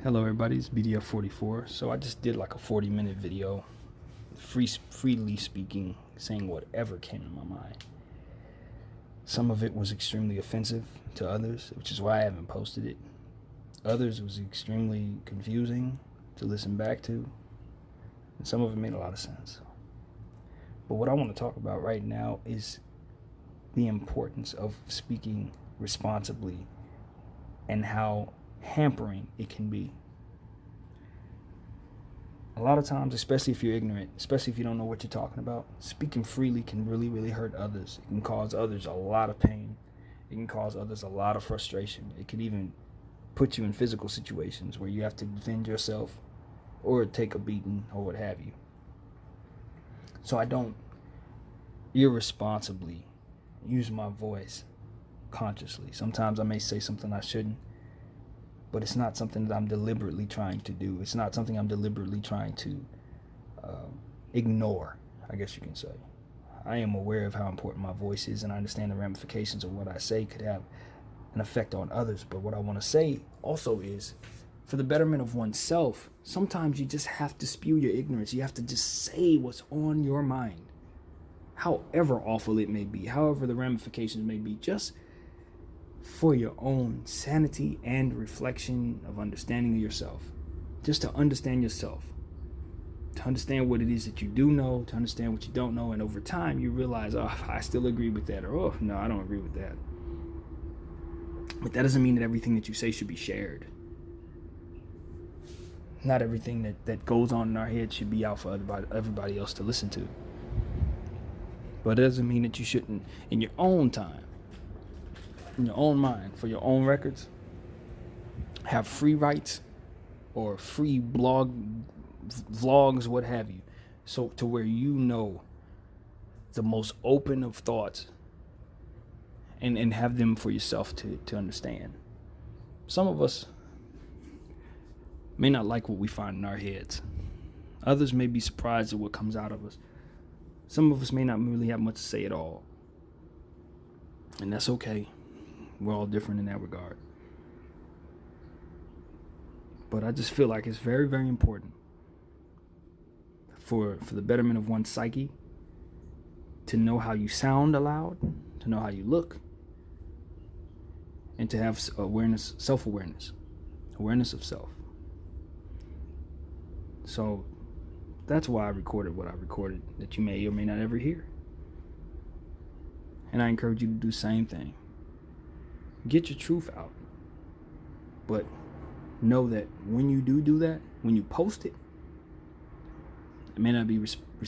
Hello everybody, it's BDF44. So I just did like a 40-minute video, freely speaking, saying whatever came to my mind. Some of it was extremely offensive to others, which is why I haven't posted it. Others was extremely confusing to listen back to, and some of it made a lot of sense. But what I want to talk about right now is the importance of speaking responsibly and how hampering it can be. A lot of times, especially if you're ignorant, especially if you don't know what you're talking about, speaking freely can really hurt others. It can cause others a lot of pain. It can cause others a lot of frustration. It can even put you in physical situations where you have to defend yourself or take a beating or what have you. So I don't irresponsibly use my voice consciously. Sometimes I may say something I shouldn't, but it's not something that I'm deliberately trying to do. It's not something I'm deliberately trying to ignore, I guess you can say. I am aware of how important my voice is, and I understand the ramifications of what I say could have an effect on others. But what I want to say also is, for the betterment of oneself, sometimes you just have to spew your ignorance. You have to just say what's on your mind, however awful it may be, however the ramifications may be, just for your own sanity and reflection of understanding of yourself. Just to understand yourself, to understand what it is that you do know, to understand what you don't know, and over time you realize, oh, I still agree with that, or oh, no, I don't agree with that. But that doesn't mean that everything that you say should be shared. Not everything that goes on in our head should be out for everybody else to listen to. But it doesn't mean that you shouldn't, in your own time, in your own mind, for your own records, have free rights or free vlogs, what have you, so to where you know the most open of thoughts and have them for yourself to understand. Some of us may not like what we find in our heads. Others may be surprised at what comes out of us. Some of us may not really have much to say at all, and that's okay. We're all different in that regard. But I just feel like it's very important for the betterment of one's psyche to know how you sound aloud, to know how you look, and to have awareness, self-awareness, awareness of self. So that's why I recorded what I recorded, that you may or may not ever hear. And I encourage you to do the same thing. Get your truth out. But know that when you do that, when you post it, it may not be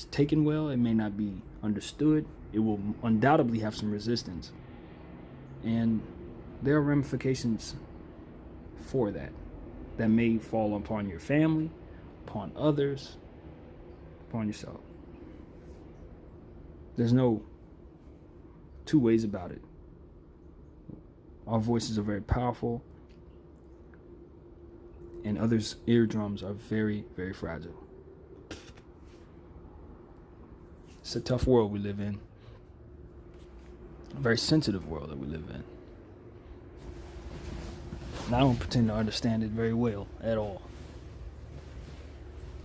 taken well. It may not be understood. It will undoubtedly have some resistance. And there are ramifications for that may fall upon your family, upon others, upon yourself. There's no two ways about it. Our voices are very powerful, and others' eardrums are very fragile. It's a tough world we live in, a very sensitive world that we live in. And I don't pretend to understand it very well at all.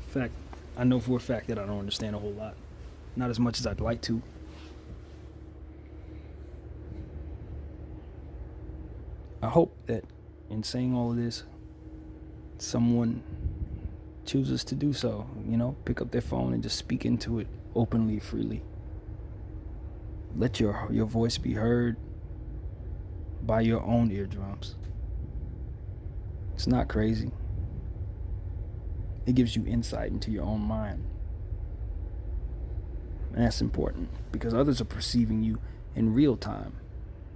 In fact, I know for a fact that I don't understand a whole lot, not as much as I'd like to. I hope that in saying all of this, someone chooses to do so, pick up their phone and just speak into it openly, freely. Let your voice be heard by your own eardrums. It's not crazy. It gives you insight into your own mind. And that's important because others are perceiving you in real time.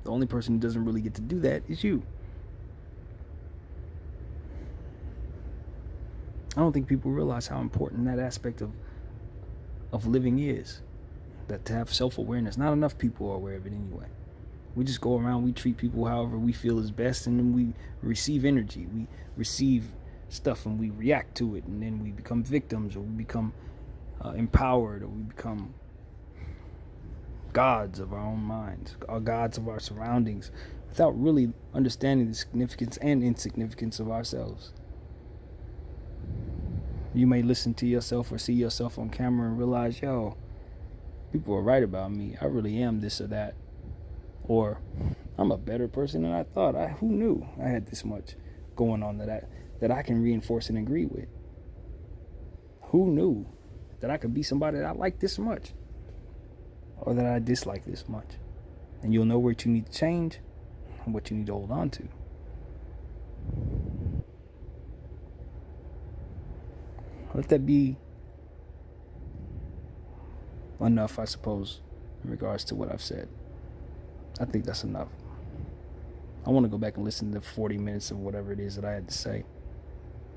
The only person who doesn't really get to do that is you. I don't think people realize how important that aspect of living is. That to have self-awareness, not enough people are aware of it anyway. We just go around, we treat people however we feel is best, and then we receive energy. We receive stuff and we react to it, and then we become victims, or we become empowered, or we become gods of our own minds, or gods of our surroundings, without really understanding the significance and insignificance of ourselves. You may listen to yourself or see yourself on camera and realize, yo, people are right about me. I really am this or that. Or I'm a better person than I thought. Who knew I had this much going on that I can reinforce and agree with? Who knew that I could be somebody that I like this much or that I dislike this much? And you'll know what you need to change and what you need to hold on to. Let that be enough, I suppose, in regards to what I've said. I think that's enough. I want to go back and listen to 40 minutes of whatever it is that I had to say.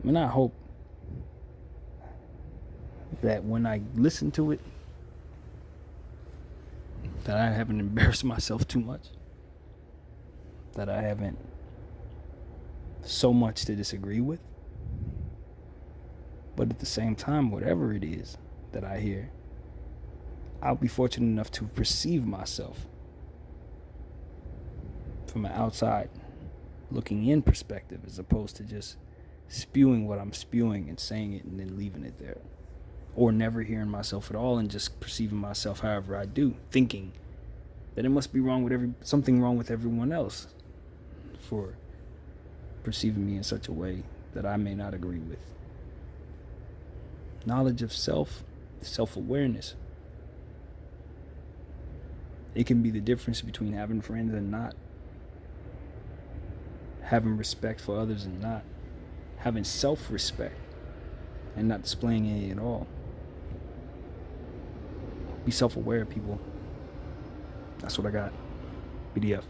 And I hope that when I listen to it, that I haven't embarrassed myself too much, that I haven't so much to disagree with. But at the same time, whatever it is that I hear, I'll be fortunate enough to perceive myself from an outside looking in perspective, as opposed to just spewing what I'm spewing and saying it and then leaving it there, or never hearing myself at all and just perceiving myself however I do, thinking that it must be something wrong with everyone else for perceiving me in such a way that I may not agree with. Knowledge of self-awareness. It can be the difference between having friends and not, having respect for others and not, having self-respect and not displaying any at all. Be self-aware, people. That's what I got. BDF.